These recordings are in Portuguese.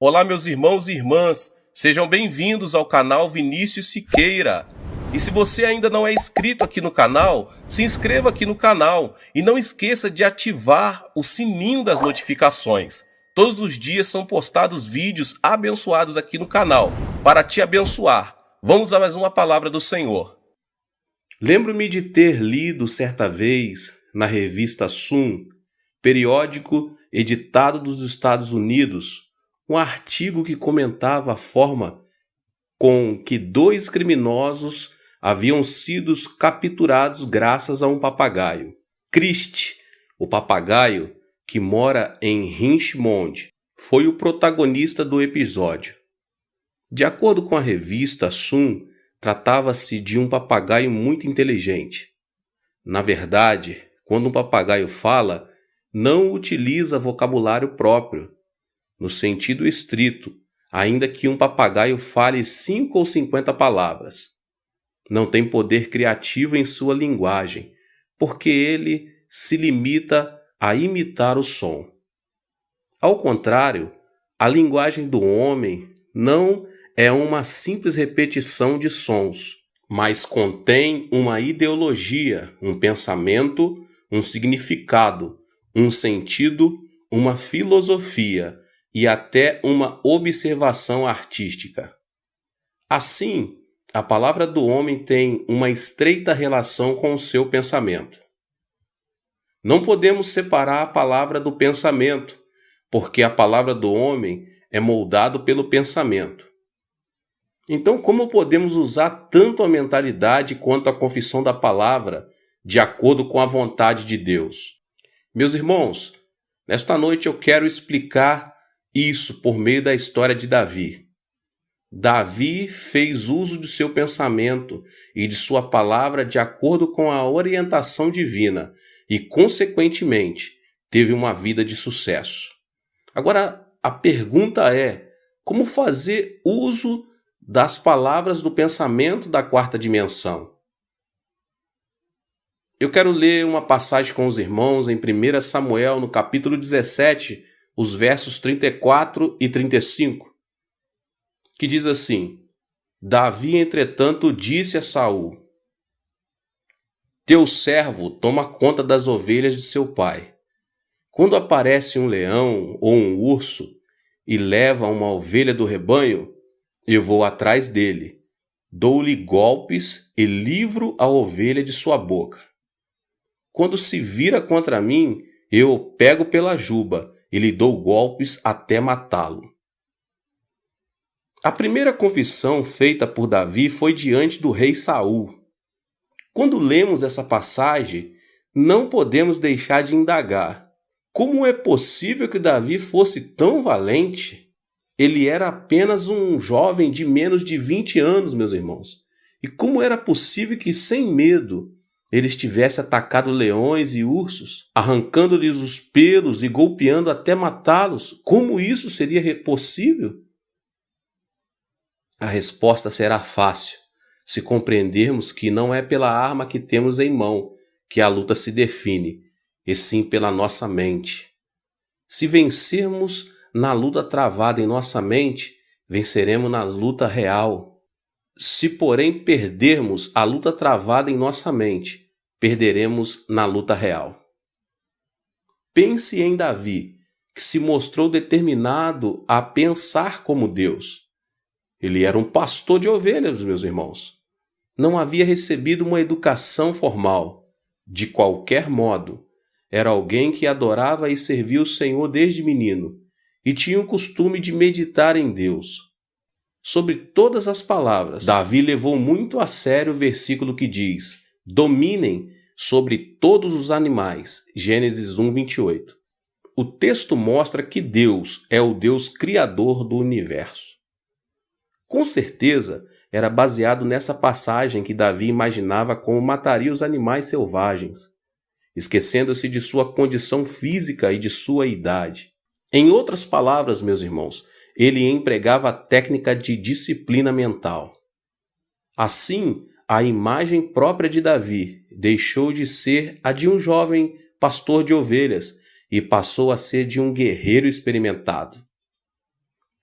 Olá, meus irmãos e irmãs, sejam bem-vindos ao canal Vinícius Siqueira. E se você ainda não é inscrito aqui no canal, se inscreva aqui no canal e não esqueça de ativar o sininho das notificações. Todos os dias são postados vídeos abençoados aqui no canal, para te abençoar. Vamos a mais uma palavra do Senhor. Lembro-me de ter lido certa vez na revista Sun, periódico editado dos Estados Unidos, um artigo que comentava a forma com que 2 criminosos haviam sido capturados graças a um papagaio. Christie, o papagaio que mora em Richmond, foi o protagonista do episódio. De acordo com a revista Sun, tratava-se de um papagaio muito inteligente. Na verdade, quando um papagaio fala, não utiliza vocabulário próprio, no sentido estrito, ainda que um papagaio fale 5 ou 50 palavras. Não tem poder criativo em sua linguagem, porque ele se limita a imitar o som. Ao contrário, a linguagem do homem não é uma simples repetição de sons, mas contém uma ideologia, um pensamento, um significado, um sentido, uma filosofia e até uma observação artística. Assim, a palavra do homem tem uma estreita relação com o seu pensamento. Não podemos separar a palavra do pensamento, porque a palavra do homem é moldado pelo pensamento. Então, como podemos usar tanto a mentalidade quanto a confissão da palavra de acordo com a vontade de Deus? Meus irmãos, nesta noite eu quero explicar isso por meio da história de Davi. Davi fez uso de seu pensamento e de sua palavra de acordo com a orientação divina e, consequentemente, teve uma vida de sucesso. Agora, a pergunta é: como fazer uso das palavras do pensamento da 4ª dimensão? Eu quero ler uma passagem com os irmãos em 1 Samuel, no capítulo 17, os versos 34 e 35, que diz assim: Davi, entretanto, disse a Saul: Teu servo toma conta das ovelhas de seu pai. Quando aparece um leão ou um urso e leva uma ovelha do rebanho, eu vou atrás dele, dou-lhe golpes e livro a ovelha de sua boca. Quando se vira contra mim, eu o pego pela juba e lhe dou golpes até matá-lo. A primeira confissão feita por Davi foi diante do rei Saul. Quando lemos essa passagem, não podemos deixar de indagar: como é possível que Davi fosse tão valente? Ele era apenas um jovem de menos de 20 anos, meus irmãos. E como era possível que, sem medo, ele estivesse atacado leões e ursos, arrancando-lhes os pelos e golpeando até matá-los? Como isso seria possível? A resposta será fácil, se compreendermos que não é pela arma que temos em mão que a luta se define, e sim pela nossa mente. Se vencermos na luta travada em nossa mente, venceremos na luta real. Se, porém, perdermos a luta travada em nossa mente, perderemos na luta real. Pense em Davi, que se mostrou determinado a pensar como Deus. Ele era um pastor de ovelhas, meus irmãos. Não havia recebido uma educação formal. De qualquer modo, era alguém que adorava e servia o Senhor desde menino e tinha o costume de meditar em Deus. Sobre todas as palavras, Davi levou muito a sério o versículo que diz: dominem sobre todos os animais. Gênesis 1, 28. O texto mostra que Deus é o Deus criador do universo. Com certeza, era baseado nessa passagem que Davi imaginava como mataria os animais selvagens, esquecendo-se de sua condição física e de sua idade. Em outras palavras, meus irmãos, ele empregava a técnica de disciplina mental. Assim, a imagem própria de Davi deixou de ser a de um jovem pastor de ovelhas e passou a ser de um guerreiro experimentado.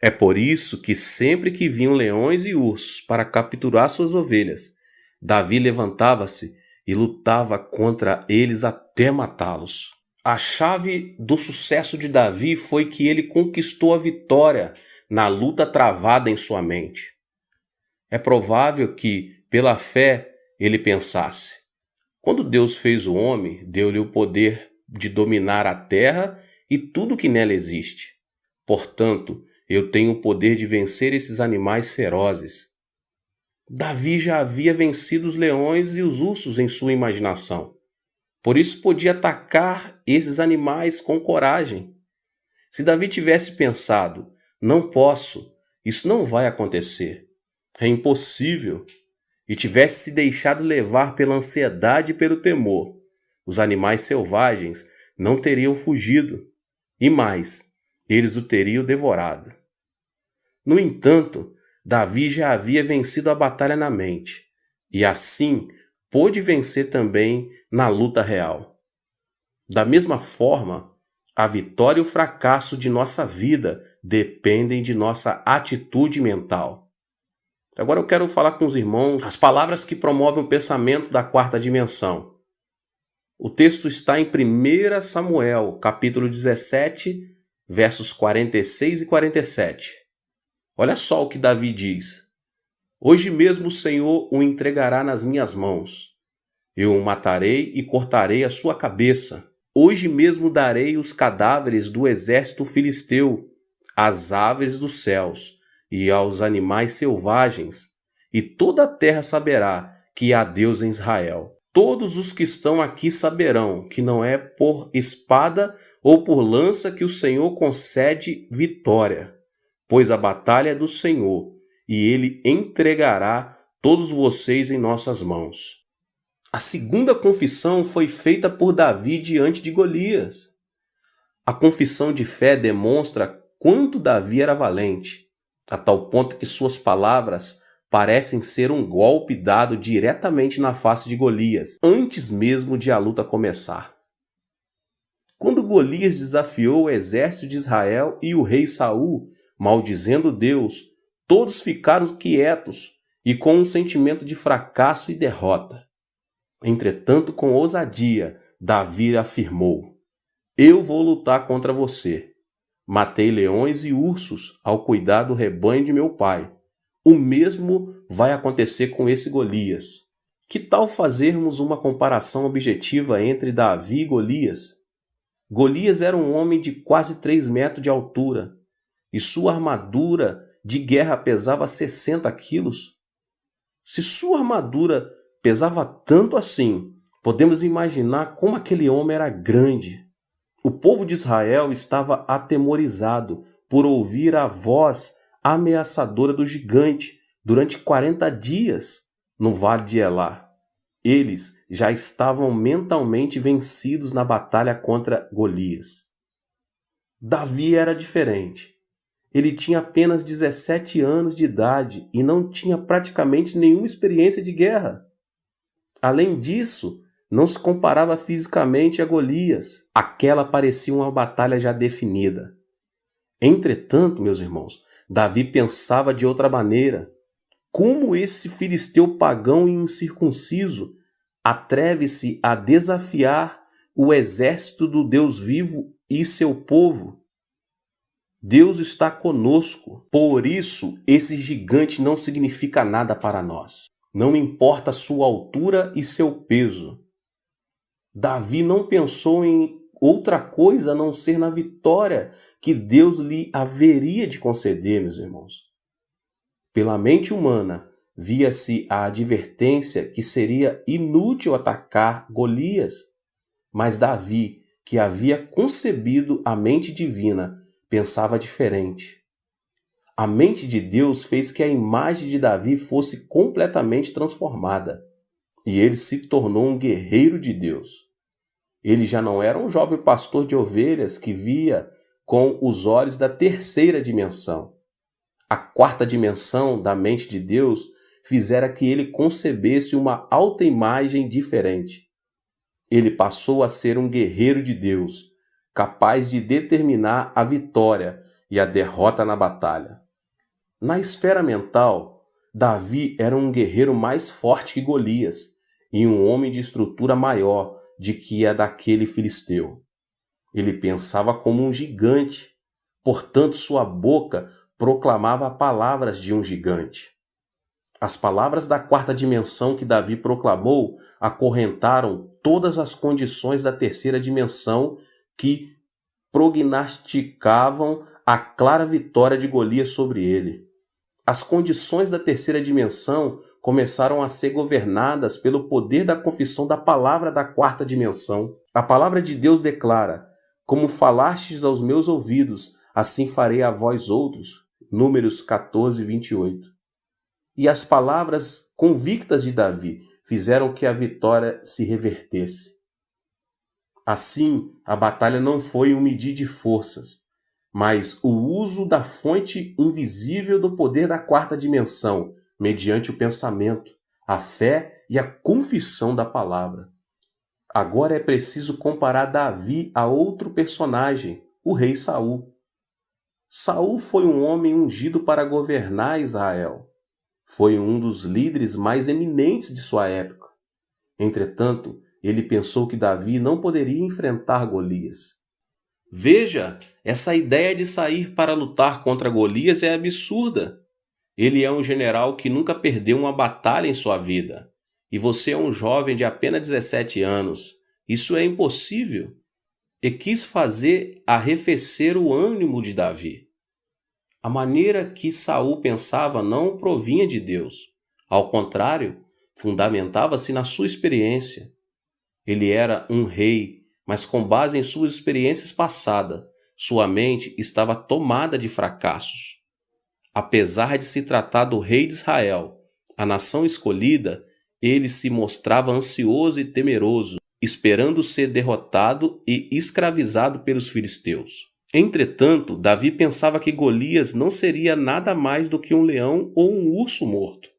É por isso que sempre que vinham leões e ursos para capturar suas ovelhas, Davi levantava-se e lutava contra eles até matá-los. A chave do sucesso de Davi foi que ele conquistou a vitória na luta travada em sua mente. É provável que, pela fé, ele pensasse: quando Deus fez o homem, deu-lhe o poder de dominar a terra e tudo que nela existe. Portanto, eu tenho o poder de vencer esses animais ferozes. Davi já havia vencido os leões e os ursos em sua imaginação. Por isso podia atacar esses animais com coragem. Se Davi tivesse pensado: não posso, isso não vai acontecer, é impossível, e tivesse se deixado levar pela ansiedade e pelo temor, os animais selvagens não teriam fugido, e mais, eles o teriam devorado. No entanto, Davi já havia vencido a batalha na mente, e assim pôde vencer também na luta real. Da mesma forma, a vitória e o fracasso de nossa vida dependem de nossa atitude mental. Agora eu quero falar com os irmãos as palavras que promovem o pensamento da quarta dimensão. O texto está em 1 Samuel, capítulo 17, versos 46 e 47. Olha só o que Davi diz: hoje mesmo o Senhor o entregará nas minhas mãos. Eu o matarei e cortarei a sua cabeça. Hoje mesmo darei os cadáveres do exército filisteu, às aves dos céus e aos animais selvagens, e toda a terra saberá que há Deus em Israel. Todos os que estão aqui saberão que não é por espada ou por lança que o Senhor concede vitória, pois a batalha é do Senhor, e ele entregará todos vocês em nossas mãos. A segunda confissão foi feita por Davi diante de Golias. A confissão de fé demonstra quanto Davi era valente, a tal ponto que suas palavras parecem ser um golpe dado diretamente na face de Golias, antes mesmo de a luta começar. Quando Golias desafiou o exército de Israel e o rei Saul, maldizendo Deus, todos ficaram quietos e com um sentimento de fracasso e derrota. Entretanto, com ousadia, Davi afirmou: eu vou lutar contra você. Matei leões e ursos ao cuidar do rebanho de meu pai. O mesmo vai acontecer com esse Golias. Que tal fazermos uma comparação objetiva entre Davi e Golias? Golias era um homem de quase 3 metros de altura, e sua armadura de guerra pesava 60 quilos. Se sua armadura pesava tanto assim, podemos imaginar como aquele homem era grande. O povo de Israel estava atemorizado por ouvir a voz ameaçadora do gigante durante 40 dias no vale de Elá. Eles já estavam mentalmente vencidos na batalha contra Golias. Davi era diferente. Ele tinha apenas 17 anos de idade e não tinha praticamente nenhuma experiência de guerra. Além disso, não se comparava fisicamente a Golias. Aquela parecia uma batalha já definida. Entretanto, meus irmãos, Davi pensava de outra maneira. Como esse filisteu pagão e incircunciso atreve-se a desafiar o exército do Deus vivo e seu povo? Deus está conosco. Por isso, esse gigante não significa nada para nós. Não importa sua altura e seu peso. Davi não pensou em outra coisa a não ser na vitória que Deus lhe haveria de conceder, meus irmãos. Pela mente humana, via-se a advertência que seria inútil atacar Golias, mas Davi, que havia concebido a mente divina, pensava diferente. A mente de Deus fez que a imagem de Davi fosse completamente transformada, e ele se tornou um guerreiro de Deus. Ele já não era um jovem pastor de ovelhas que via com os olhos da terceira dimensão. A quarta dimensão da mente de Deus fizera que ele concebesse uma alta imagem diferente. Ele passou a ser um guerreiro de Deus, capaz de determinar a vitória e a derrota na batalha. Na esfera mental, Davi era um guerreiro mais forte que Golias e um homem de estrutura maior de que a daquele filisteu. Ele pensava como um gigante, portanto sua boca proclamava palavras de um gigante. As palavras da quarta dimensão que Davi proclamou acorrentaram todas as condições da terceira dimensão que prognosticavam a clara vitória de Golias sobre ele. As condições da terceira dimensão começaram a ser governadas pelo poder da confissão da palavra da quarta dimensão. A palavra de Deus declara: como falastes aos meus ouvidos, assim farei a vós outros. Números 14, 28. E as palavras convictas de Davi fizeram que a vitória se revertesse. Assim, a batalha não foi um medir de forças, mas o uso da fonte invisível do poder da quarta dimensão, mediante o pensamento, a fé e a confissão da palavra. Agora é preciso comparar Davi a outro personagem, o rei Saul. Saul foi um homem ungido para governar Israel. Foi um dos líderes mais eminentes de sua época. Entretanto, ele pensou que Davi não poderia enfrentar Golias. Veja, essa ideia de sair para lutar contra Golias é absurda. Ele é um general que nunca perdeu uma batalha em sua vida. E você é um jovem de apenas 17 anos. Isso é impossível. E quis fazer arrefecer o ânimo de Davi. A maneira que Saul pensava não provinha de Deus. Ao contrário, fundamentava-se na sua experiência. Ele era um rei, mas com base em suas experiências passadas, sua mente estava tomada de fracassos. Apesar de se tratar do rei de Israel, a nação escolhida, ele se mostrava ansioso e temeroso, esperando ser derrotado e escravizado pelos filisteus. Entretanto, Davi pensava que Golias não seria nada mais do que um leão ou um urso morto.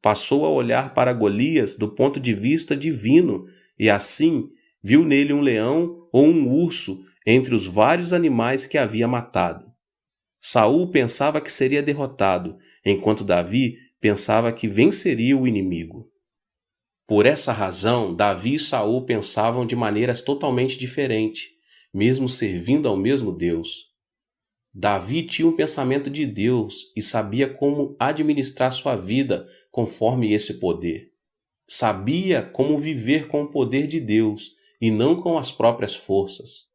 Passou a olhar para Golias do ponto de vista divino e assim viu nele um leão ou um urso entre os vários animais que havia matado. Saul pensava que seria derrotado, enquanto Davi pensava que venceria o inimigo. Por essa razão, Davi e Saul pensavam de maneiras totalmente diferentes, mesmo servindo ao mesmo Deus. Davi tinha um pensamento de Deus e sabia como administrar sua vida conforme esse poder. Sabia como viver com o poder de Deus e não com as próprias forças.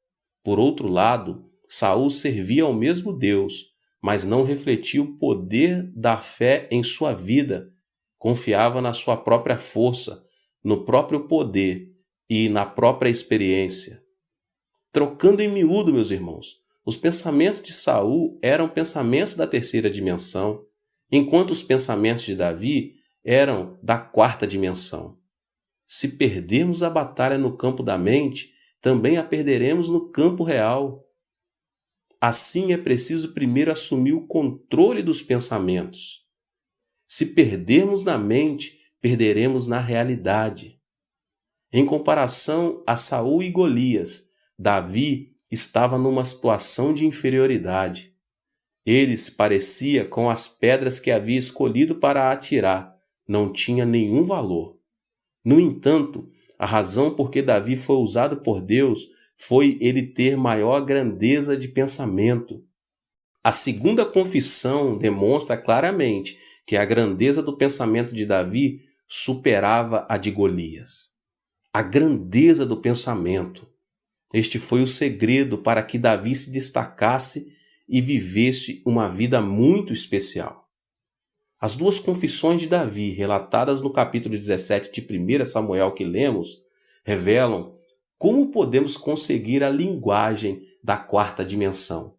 Por outro lado, Saul servia ao mesmo Deus, mas não refletia o poder da fé em sua vida. Confiava na sua própria força, no próprio poder e na própria experiência. Trocando em miúdo, meus irmãos, os pensamentos de Saul eram pensamentos da terceira dimensão, enquanto os pensamentos de Davi eram da quarta dimensão. Se perdermos a batalha no campo da mente, também a perderemos no campo real. Assim é preciso primeiro assumir o controle dos pensamentos. Se perdermos na mente, perderemos na realidade. Em comparação a Saul e Golias, Davi estava numa situação de inferioridade. Ele se parecia com as pedras que havia escolhido para atirar, não tinha nenhum valor. No entanto, a razão por que Davi foi usado por Deus foi ele ter maior grandeza de pensamento. A segunda confissão demonstra claramente que a grandeza do pensamento de Davi superava a de Golias. A grandeza do pensamento. Este foi o segredo para que Davi se destacasse e vivesse uma vida muito especial. As duas confissões de Davi, relatadas no capítulo 17 de 1 Samuel que lemos, revelam como podemos conseguir a linguagem da quarta dimensão.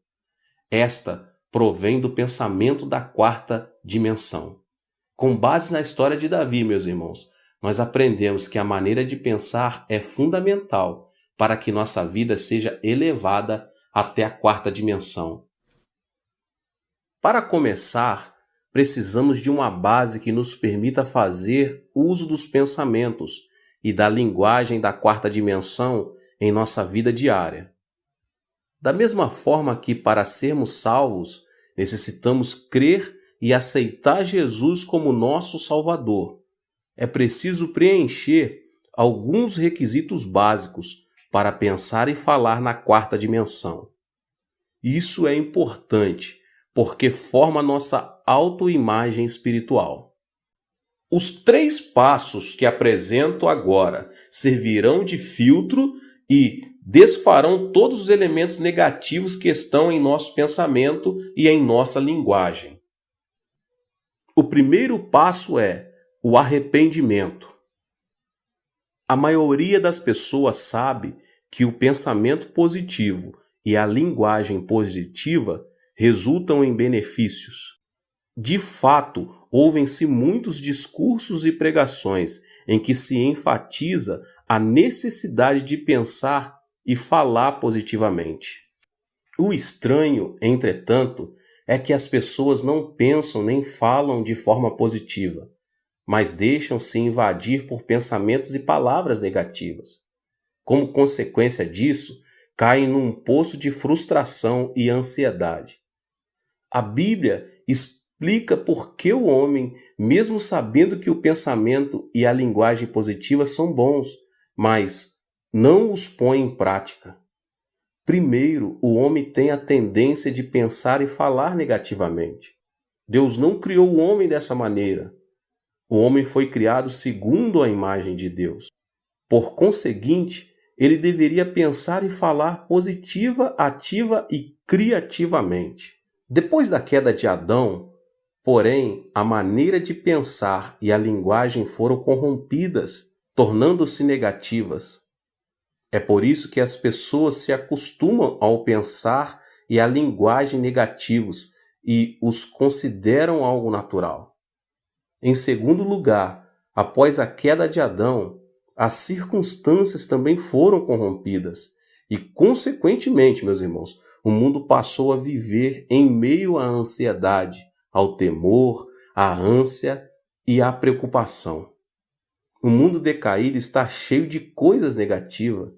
Esta provém do pensamento da quarta dimensão. Com base na história de Davi, meus irmãos, nós aprendemos que a maneira de pensar é fundamental para que nossa vida seja elevada até a quarta dimensão. Para começar, precisamos de uma base que nos permita fazer uso dos pensamentos e da linguagem da quarta dimensão em nossa vida diária. Da mesma forma que, para sermos salvos, necessitamos crer e aceitar Jesus como nosso Salvador, é preciso preencher alguns requisitos básicos para pensar e falar na quarta dimensão. Isso é importante, porque forma nossa autoimagem espiritual. Os 3 passos que apresento agora servirão de filtro e desfarão todos os elementos negativos que estão em nosso pensamento e em nossa linguagem. O primeiro passo é o arrependimento. A maioria das pessoas sabe que o pensamento positivo e a linguagem positiva resultam em benefícios. De fato, ouvem-se muitos discursos e pregações em que se enfatiza a necessidade de pensar e falar positivamente. O estranho, entretanto, é que as pessoas não pensam nem falam de forma positiva, mas deixam-se invadir por pensamentos e palavras negativas. Como consequência disso, caem num poço de frustração e ansiedade. A Bíblia explica por que o homem, mesmo sabendo que o pensamento e a linguagem positiva são bons, mas não os põe em prática. Primeiro, o homem tem a tendência de pensar e falar negativamente. Deus não criou o homem dessa maneira. O homem foi criado segundo a imagem de Deus. Por conseguinte, ele deveria pensar e falar positiva, ativa e criativamente. Depois da queda de Adão, porém, a maneira de pensar e a linguagem foram corrompidas, tornando-se negativas. É por isso que as pessoas se acostumam ao pensar e à linguagem negativos e os consideram algo natural. Em segundo lugar, após a queda de Adão, as circunstâncias também foram corrompidas e, consequentemente, meus irmãos, o mundo passou a viver em meio à ansiedade, ao temor, à ânsia e à preocupação. O mundo decaído está cheio de coisas negativas.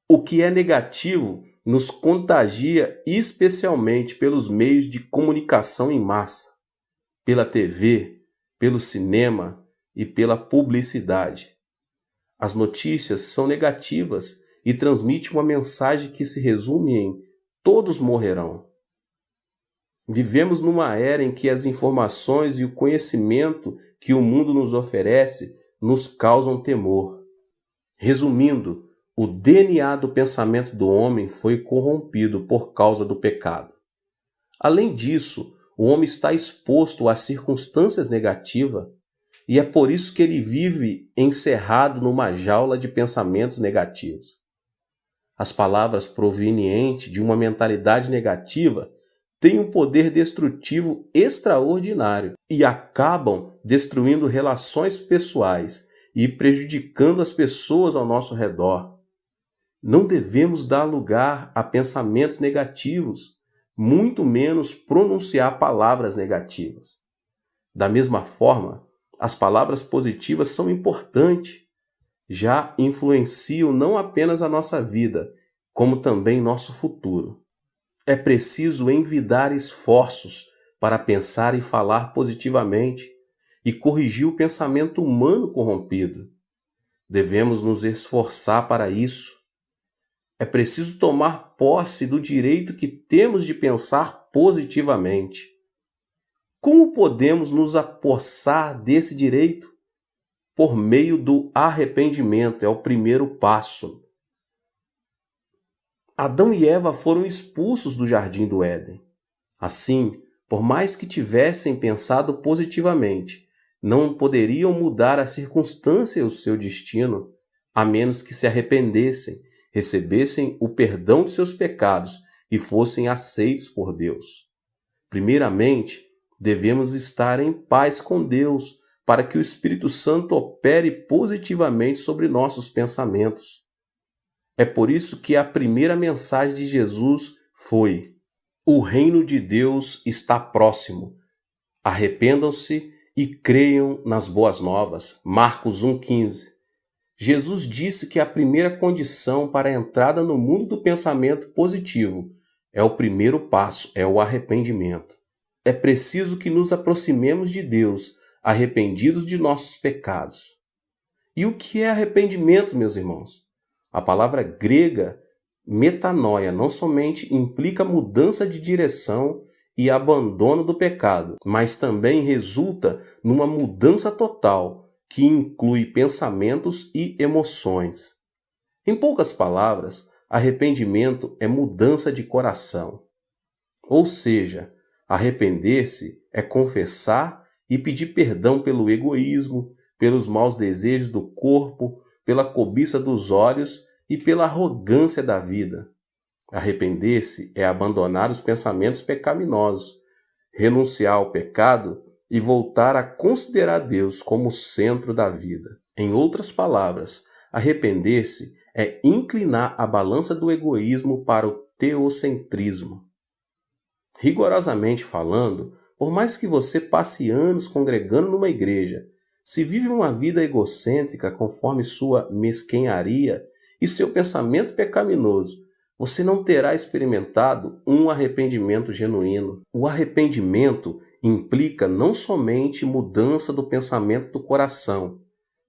O que é negativo nos contagia especialmente pelos meios de comunicação em massa, pela TV, pelo cinema e pela publicidade. As notícias são negativas e transmitem uma mensagem que se resume em todos morrerão. Vivemos numa era em que as informações e o conhecimento que o mundo nos oferece nos causam temor. Resumindo, o DNA do pensamento do homem foi corrompido por causa do pecado. Além disso, o homem está exposto a circunstâncias negativas e é por isso que ele vive encerrado numa jaula de pensamentos negativos. As palavras provenientes de uma mentalidade negativa têm um poder destrutivo extraordinário e acabam destruindo relações pessoais e prejudicando as pessoas ao nosso redor. Não devemos dar lugar a pensamentos negativos, muito menos pronunciar palavras negativas. Da mesma forma, as palavras positivas são importantes, já influenciam não apenas a nossa vida, como também nosso futuro. É preciso envidar esforços para pensar e falar positivamente e corrigir o pensamento humano corrompido. Devemos nos esforçar para isso. É preciso tomar posse do direito que temos de pensar positivamente. Como podemos nos apossar desse direito? Por meio do arrependimento, é o primeiro passo. Adão e Eva foram expulsos do jardim do Éden. Assim, por mais que tivessem pensado positivamente, não poderiam mudar a circunstância e o seu destino, a menos que se arrependessem, recebessem o perdão de seus pecados e fossem aceitos por Deus. Primeiramente, devemos estar em paz com Deus para que o Espírito Santo opere positivamente sobre nossos pensamentos. É por isso que a primeira mensagem de Jesus foi: o reino de Deus está próximo. Arrependam-se e creiam nas boas novas. Marcos 1,15. Jesus disse que a primeira condição para a entrada no mundo do pensamento positivo É o primeiro passo, é o arrependimento. É preciso que nos aproximemos de Deus, arrependidos de nossos pecados. E o que é arrependimento, meus irmãos? A palavra grega metanoia não somente implica mudança de direção e abandono do pecado, mas também resulta numa mudança total que inclui pensamentos e emoções. Em poucas palavras, arrependimento é mudança de coração. Ou seja, arrepender-se é confessar e pedir perdão pelo egoísmo, pelos maus desejos do corpo, pela cobiça dos olhos e pela arrogância da vida. Arrepender-se é abandonar os pensamentos pecaminosos, renunciar ao pecado e voltar a considerar Deus como o centro da vida. Em outras palavras, arrepender-se é inclinar a balança do egoísmo para o teocentrismo. Rigorosamente falando, por mais que você passe anos congregando numa igreja, se vive uma vida egocêntrica conforme sua mesquenharia e seu pensamento pecaminoso, você não terá experimentado um arrependimento genuíno. O arrependimento implica não somente mudança do pensamento do coração,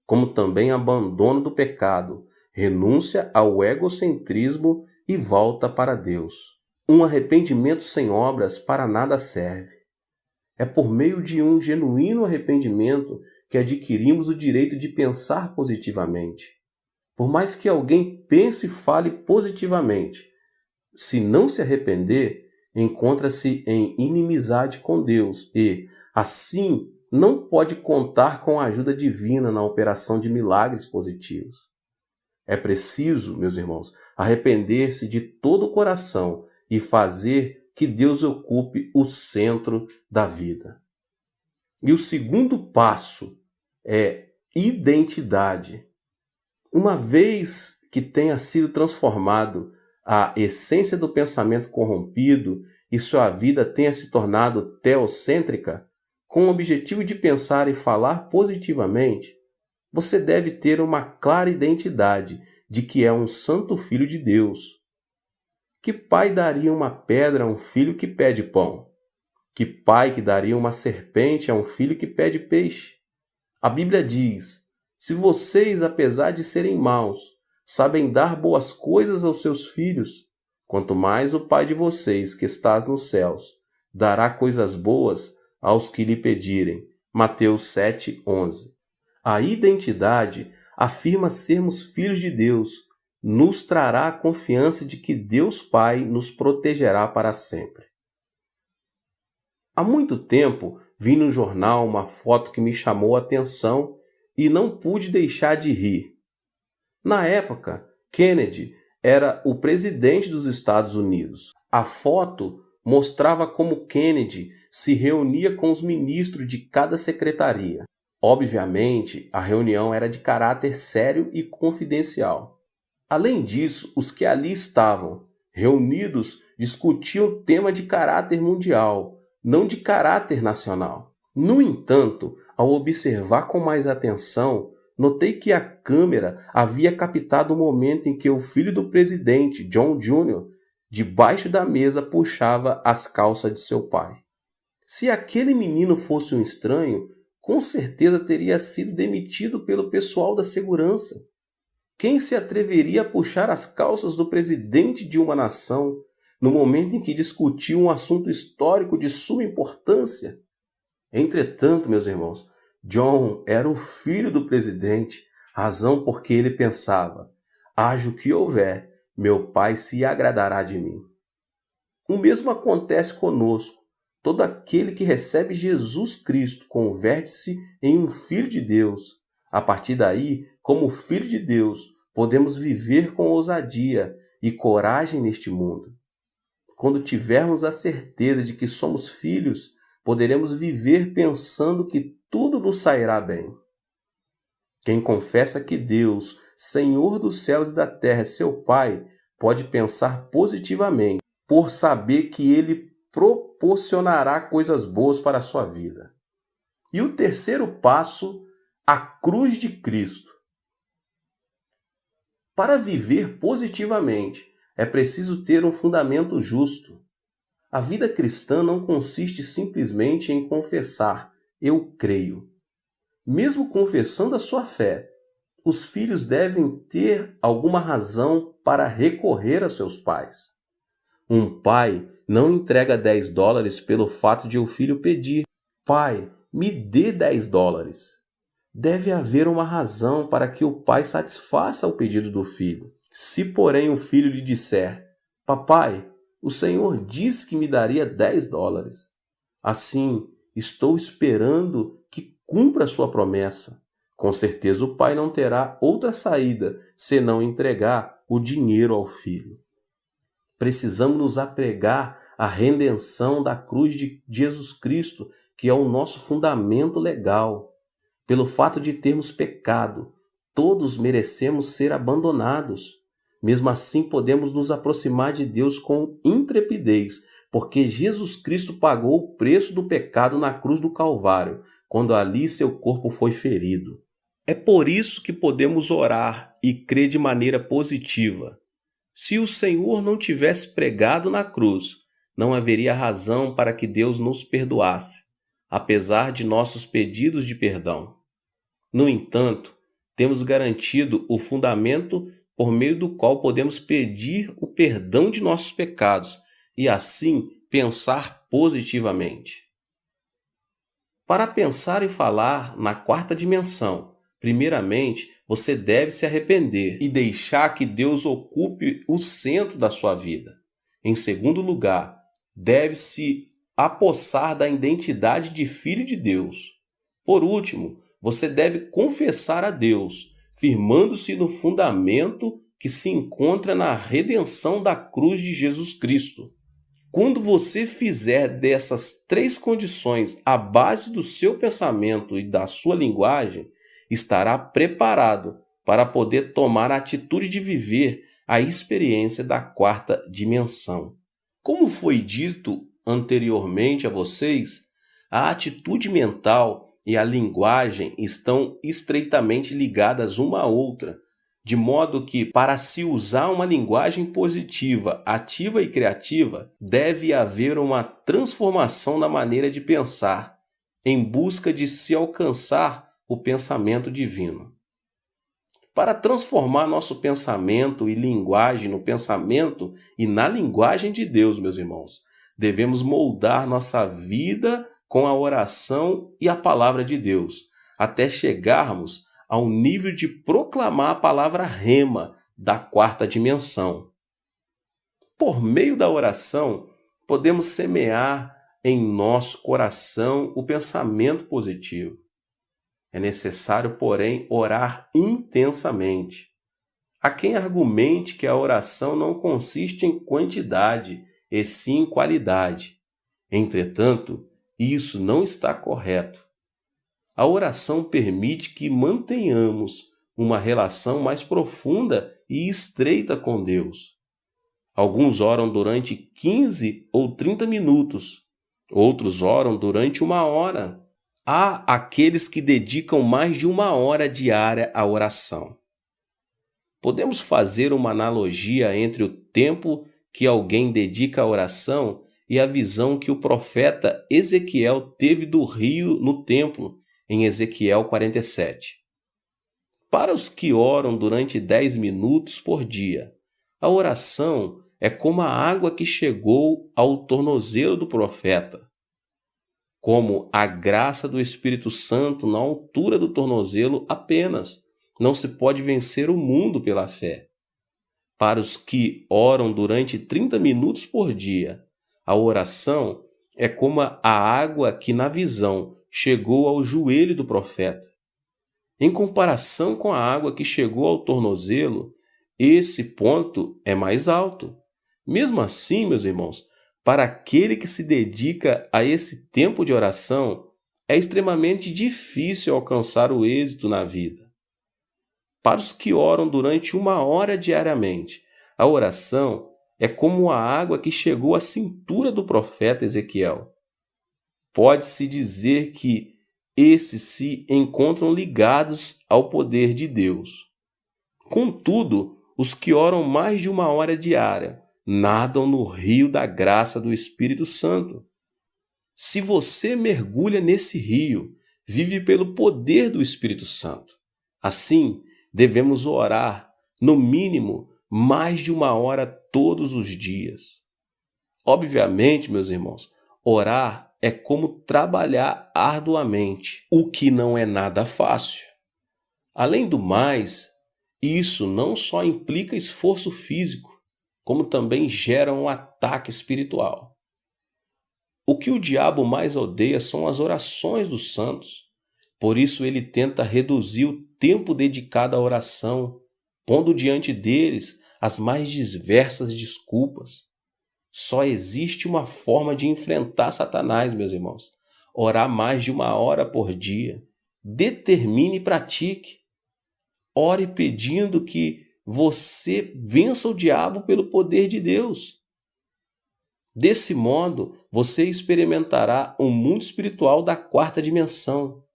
como também abandono do pecado, renúncia ao egocentrismo e volta para Deus. Um arrependimento sem obras para nada serve. É por meio de um genuíno arrependimento que adquirimos o direito de pensar positivamente. Por mais que alguém pense e fale positivamente, se não se arrepender, encontra-se em inimizade com Deus e, assim, não pode contar com a ajuda divina na operação de milagres positivos. É preciso, meus irmãos, arrepender-se de todo o coração e fazer que Deus ocupe o centro da vida. E o segundo passo é identidade. Uma vez que tenha sido transformado a essência do pensamento corrompido e sua vida tenha se tornado teocêntrica, com o objetivo de pensar e falar positivamente, você deve ter uma clara identidade de que é um santo filho de Deus. Que pai daria uma pedra a um filho que pede pão? Que pai que daria uma serpente a um filho que pede peixe? A Bíblia diz: se vocês, apesar de serem maus, sabem dar boas coisas aos seus filhos, quanto mais o Pai de vocês, que estás nos céus, dará coisas boas aos que lhe pedirem. Mateus 7:11. A identidade afirma sermos filhos de Deus, nos trará a confiança de que Deus Pai nos protegerá para sempre. Há muito tempo vi no jornal uma foto que me chamou a atenção e não pude deixar de rir. Na época, Kennedy era o presidente dos Estados Unidos. A foto mostrava como Kennedy se reunia com os ministros de cada secretaria. Obviamente, a reunião era de caráter sério e confidencial. Além disso, os que ali estavam reunidos discutiam tema de caráter mundial, não de caráter nacional. No entanto, ao observar com mais atenção, notei que a câmera havia captado o momento em que o filho do presidente, John Jr., debaixo da mesa puxava as calças de seu pai. Se aquele menino fosse um estranho, com certeza teria sido demitido pelo pessoal da segurança. Quem se atreveria a puxar as calças do presidente de uma nação no momento em que discutia um assunto histórico de suma importância? Entretanto, meus irmãos, John era o filho do presidente, razão porque ele pensava: haja o que houver, meu pai se agradará de mim. O mesmo acontece conosco. Todo aquele que recebe Jesus Cristo converte-se em um filho de Deus. A partir daí, como filho de Deus, podemos viver com ousadia e coragem neste mundo. Quando tivermos a certeza de que somos filhos, poderemos viver pensando que tudo nos sairá bem. Quem confessa que Deus, Senhor dos céus e da terra, é seu Pai, pode pensar positivamente, por saber que Ele proporcionará coisas boas para a sua vida. E o terceiro passo, a cruz de Cristo. Para viver positivamente, É preciso ter um fundamento justo. A vida cristã não consiste simplesmente em confessar, eu creio. Mesmo confessando a sua fé, os filhos devem ter alguma razão para recorrer a seus pais. Um pai não entrega $10 pelo fato de o filho pedir: pai, me dê $10. Deve haver uma razão para que o pai satisfaça o pedido do filho. Se, porém, o filho lhe disser: papai, o Senhor disse que me daria $10. Assim, estou esperando que cumpra sua promessa. Com certeza o pai não terá outra saída senão entregar o dinheiro ao filho. Precisamos nos apegar à redenção da cruz de Jesus Cristo, que é o nosso fundamento legal. Pelo fato de termos pecado, todos merecemos ser abandonados. Mesmo assim, podemos nos aproximar de Deus com intrepidez, porque Jesus Cristo pagou o preço do pecado na cruz do Calvário, quando ali seu corpo foi ferido. É por isso que podemos orar e crer de maneira positiva. Se o Senhor não tivesse pregado na cruz, não haveria razão para que Deus nos perdoasse, apesar de nossos pedidos de perdão. No entanto, temos garantido o fundamento por meio do qual podemos pedir o perdão de nossos pecados e, assim, pensar positivamente. Para pensar e falar na quarta dimensão, primeiramente, você deve se arrepender e deixar que Deus ocupe o centro da sua vida. Em segundo lugar, deve se apossar da identidade de filho de Deus. Por último, você deve confessar a Deus, firmando-se no fundamento que se encontra na redenção da cruz de Jesus Cristo. Quando você fizer dessas 3 condições a base do seu pensamento e da sua linguagem, estará preparado para poder tomar a atitude de viver a experiência da quarta dimensão. Como foi dito anteriormente a vocês, a atitude mental e a linguagem estão estreitamente ligadas uma à outra, de modo que, para se usar uma linguagem positiva, ativa e criativa, deve haver uma transformação na maneira de pensar, em busca de se alcançar o pensamento divino. Para transformar nosso pensamento e linguagem no pensamento e na linguagem de Deus, meus irmãos, devemos moldar nossa vida com a oração e a palavra de Deus, até chegarmos ao nível de proclamar a palavra rema da quarta dimensão. Por meio da oração, podemos semear em nosso coração o pensamento positivo. É necessário, porém, orar intensamente. Há quem argumente que a oração não consiste em quantidade, e sim em qualidade. Entretanto, isso não está correto. A oração permite que mantenhamos uma relação mais profunda e estreita com Deus. Alguns oram durante 15 ou 30 minutos, outros oram durante 1 hora. Há aqueles que dedicam mais de 1 hora diária à oração. Podemos fazer uma analogia entre o tempo que alguém dedica à oração e a visão que o profeta Ezequiel teve do rio no templo, em Ezequiel 47. Para os que oram durante 10 minutos por dia, a oração é como a água que chegou ao tornozelo do profeta. Como a graça do Espírito Santo na altura do tornozelo apenas, não se pode vencer o mundo pela fé. Para os que oram durante 30 minutos por dia, a oração é como a água que na visão chegou ao joelho do profeta. Em comparação com a água que chegou ao tornozelo, esse ponto é mais alto. Mesmo assim, meus irmãos, para aquele que se dedica a esse tempo de oração, é extremamente difícil alcançar o êxito na vida. Para os que oram durante 1 hora diariamente, a oração é como a água que chegou à cintura do profeta Ezequiel. Pode-se dizer que esses se encontram ligados ao poder de Deus. Contudo, os que oram mais de 1 hora diária nadam no rio da graça do Espírito Santo. Se você mergulha nesse rio, vive pelo poder do Espírito Santo. Assim, devemos orar, no mínimo, mais de 1 hora todos os dias. Obviamente, meus irmãos, orar é como trabalhar arduamente, o que não é nada fácil. Além do mais, isso não só implica esforço físico, como também gera um ataque espiritual. O que o diabo mais odeia são as orações dos santos. Por isso ele tenta reduzir o tempo dedicado à oração, pondo diante deles as mais diversas desculpas. Só existe uma forma de enfrentar Satanás, meus irmãos: orar mais de 1 hora por dia. Determine e pratique. Ore pedindo que você vença o diabo pelo poder de Deus. Desse modo, você experimentará um mundo espiritual da 4ª dimensão.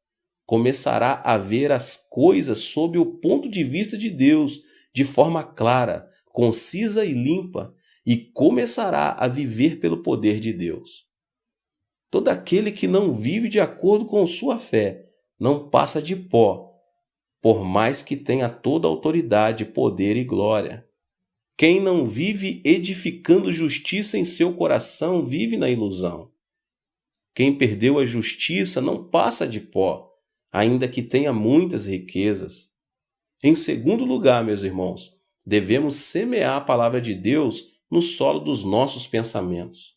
Começará a ver as coisas sob o ponto de vista de Deus, de forma clara, concisa e limpa, e começará a viver pelo poder de Deus. Todo aquele que não vive de acordo com sua fé não passa de pó, por mais que tenha toda a autoridade, poder e glória. Quem não vive edificando justiça em seu coração vive na ilusão. Quem perdeu a justiça não passa de pó, ainda que tenha muitas riquezas. Em segundo lugar, meus irmãos, devemos semear a palavra de Deus no solo dos nossos pensamentos.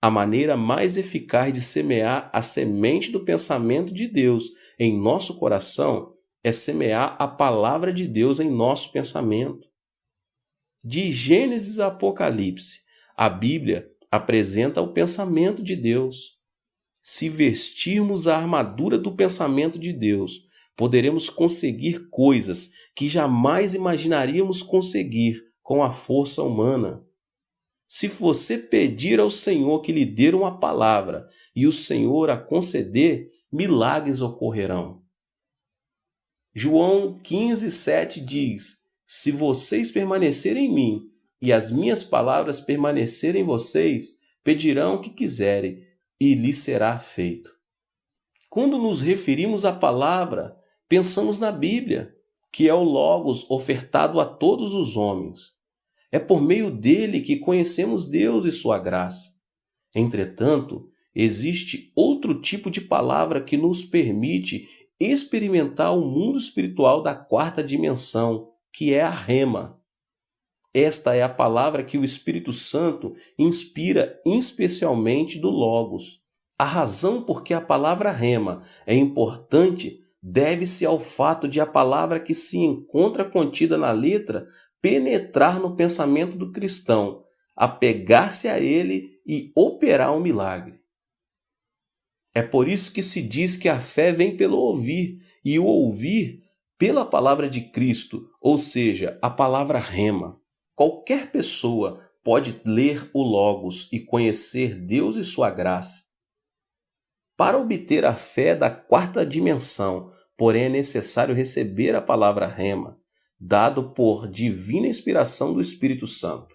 A maneira mais eficaz de semear a semente do pensamento de Deus em nosso coração é semear a palavra de Deus em nosso pensamento. De Gênesis a Apocalipse, a Bíblia apresenta o pensamento de Deus. Se vestirmos a armadura do pensamento de Deus, poderemos conseguir coisas que jamais imaginaríamos conseguir com a força humana. Se você pedir ao Senhor que lhe dê uma palavra e o Senhor a conceder, milagres ocorrerão. João 15:7 diz: se vocês permanecerem em mim e as minhas palavras permanecerem em vocês, pedirão o que quiserem e lhes será feito. Quando nos referimos à palavra, pensamos na Bíblia, que é o Logos ofertado a todos os homens. É por meio dele que conhecemos Deus e sua graça. Entretanto, existe outro tipo de palavra que nos permite experimentar o mundo espiritual da 4ª dimensão, que é a Rema. Esta é a palavra que o Espírito Santo inspira especialmente do Logos. A razão por que a palavra Rema é importante deve-se ao fato de a palavra que se encontra contida na letra penetrar no pensamento do cristão, apegar-se a ele e operar um milagre. É por isso que se diz que a fé vem pelo ouvir, e o ouvir pela palavra de Cristo, ou seja, a palavra Rema. Qualquer pessoa pode ler o Logos e conhecer Deus e sua graça. Para obter a fé da 4ª dimensão, porém é necessário receber a palavra Rema, dado por divina inspiração do Espírito Santo.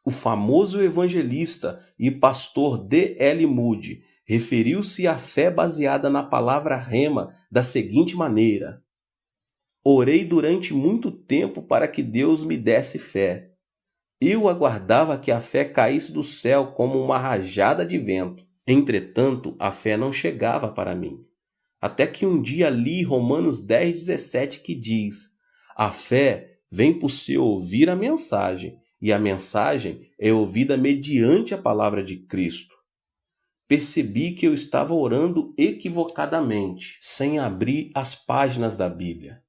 O famoso evangelista e pastor D.L. Moody referiu-se à fé baseada na palavra Rema da seguinte maneira: orei durante muito tempo para que Deus me desse fé. Eu aguardava que a fé caísse do céu como uma rajada de vento. Entretanto, a fé não chegava para mim. Até que um dia li Romanos 10:17 que diz: a fé vem por se ouvir a mensagem, e a mensagem é ouvida mediante a palavra de Cristo. Percebi que eu estava orando equivocadamente, sem abrir as páginas da Bíblia.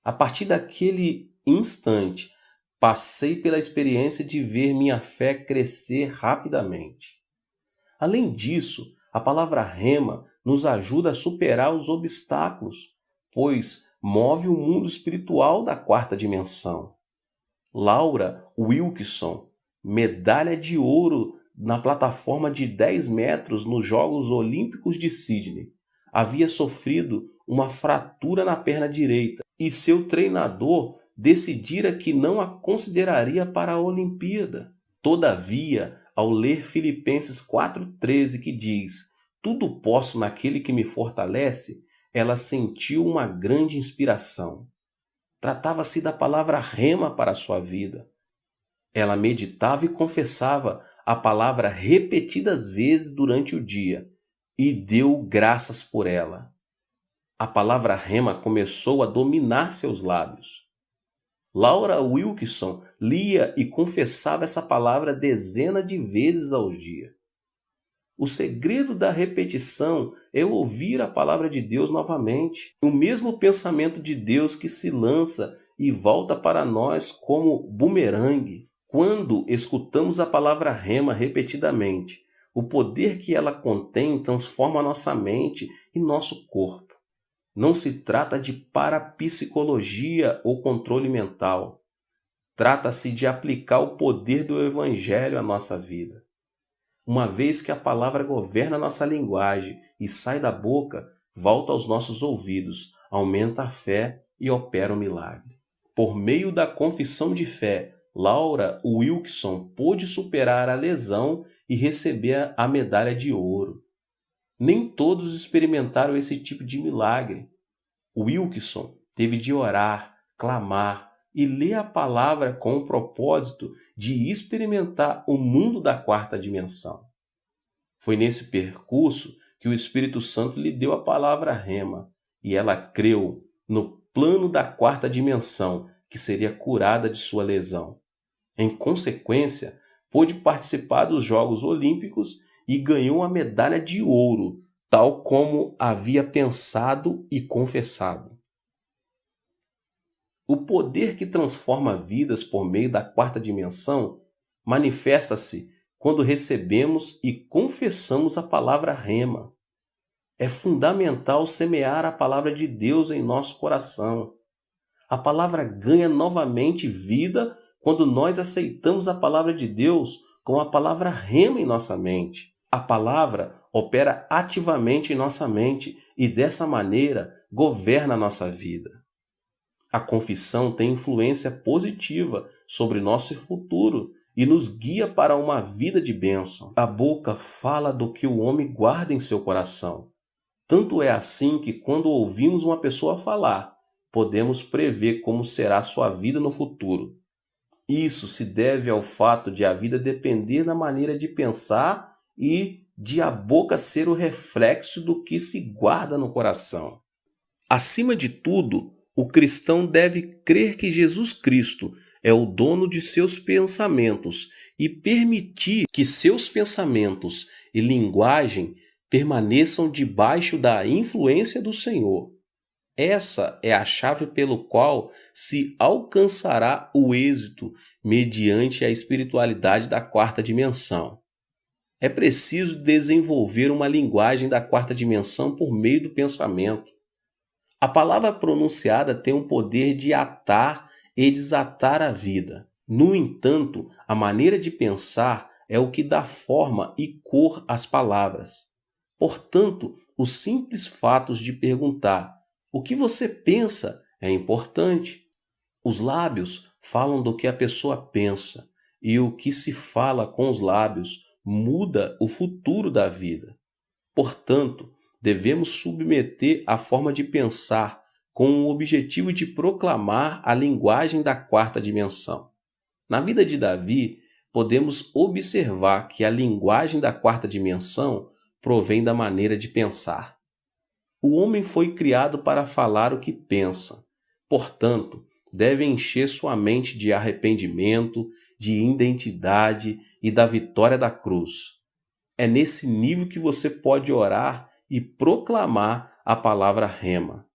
A partir daquele instante, passei pela experiência de ver minha fé crescer rapidamente. Além disso, a palavra Rema nos ajuda a superar os obstáculos, pois move o mundo espiritual da 4ª dimensão. Laura Wilkinson, medalha de ouro na plataforma de 10 metros nos Jogos Olímpicos de Sydney, havia sofrido uma fratura na perna direita e seu treinador decidira que não a consideraria para a Olimpíada. Todavia, ao ler Filipenses 4,13, que diz: "Tudo posso naquele que me fortalece", ela sentiu uma grande inspiração. Tratava-se da palavra rema para a sua vida. Ela meditava e confessava a palavra repetidas vezes durante o dia e deu graças por ela. A palavra rema começou a dominar seus lábios. Laura Wilkinson lia e confessava essa palavra dezenas de vezes ao dia. O segredo da repetição é ouvir a palavra de Deus novamente. O mesmo pensamento de Deus que se lança e volta para nós como bumerangue. Quando escutamos a palavra rema repetidamente, o poder que ela contém transforma nossa mente e nosso corpo. Não se trata de parapsicologia ou controle mental. Trata-se de aplicar o poder do Evangelho à nossa vida. Uma vez que a palavra governa nossa linguagem e sai da boca, volta aos nossos ouvidos, aumenta a fé e opera o milagre. Por meio da confissão de fé, Laura Wilkinson pôde superar a lesão e receber a medalha de ouro. Nem todos experimentaram esse tipo de milagre. Wilkinson teve de orar, clamar e ler a palavra com o propósito de experimentar o mundo da quarta dimensão. Foi nesse percurso que o Espírito Santo lhe deu a palavra rema, e ela creu no plano da quarta dimensão que seria curada de sua lesão. Em consequência, pôde participar dos Jogos Olímpicos e ganhou a medalha de ouro, tal como havia pensado e confessado. O poder que transforma vidas por meio da quarta dimensão manifesta-se quando recebemos e confessamos a palavra rema. É fundamental semear a palavra de Deus em nosso coração. A palavra ganha novamente vida quando nós aceitamos a palavra de Deus com a palavra rema em nossa mente. A palavra opera ativamente em nossa mente e dessa maneira governa a nossa vida. A confissão tem influência positiva sobre nosso futuro e nos guia para uma vida de bênção. A boca fala do que o homem guarda em seu coração. Tanto é assim que quando ouvimos uma pessoa falar, podemos prever como será sua vida no futuro. Isso se deve ao fato de a vida depender da maneira de pensar e de a boca ser o reflexo do que se guarda no coração. Acima de tudo, o cristão deve crer que Jesus Cristo é o dono de seus pensamentos e permitir que seus pensamentos e linguagem permaneçam debaixo da influência do Senhor. Essa é a chave pelo qual se alcançará o êxito mediante a espiritualidade da quarta dimensão. É preciso desenvolver uma linguagem da quarta dimensão por meio do pensamento. A palavra pronunciada tem o poder de atar e desatar a vida. No entanto, a maneira de pensar é o que dá forma e cor às palavras. Portanto, os simples fatos de perguntar o que você pensa é importante. Os lábios falam do que a pessoa pensa, e o que se fala com os lábios muda o futuro da vida. Portanto, devemos submeter a forma de pensar com o objetivo de proclamar a linguagem da quarta dimensão. Na vida de Davi, podemos observar que a linguagem da quarta dimensão provém da maneira de pensar. O homem foi criado para falar o que pensa. Portanto, deve encher sua mente de arrependimento, de identidade e da vitória da cruz. É nesse nível que você pode orar e proclamar a palavra rema.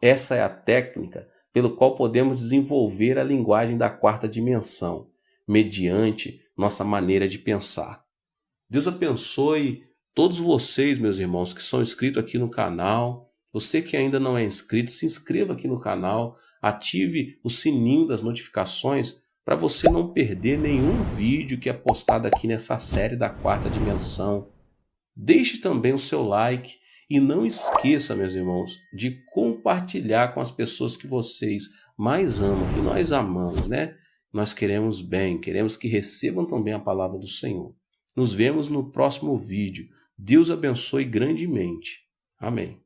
Essa é a técnica pelo qual podemos desenvolver a linguagem da quarta dimensão, mediante nossa maneira de pensar. Deus abençoe todos vocês, meus irmãos, que são inscritos aqui no canal. Você que ainda não é inscrito, se inscreva aqui no canal, ative o sininho das notificações para você não perder nenhum vídeo que é postado aqui nessa série da quarta dimensão. Deixe também o seu like E não esqueça, meus irmãos, de compartilhar com as pessoas que vocês mais amam, que nós amamos, né? Nós queremos bem, queremos que recebam também a palavra do Senhor. Nos vemos no próximo vídeo. Deus abençoe grandemente. Amém.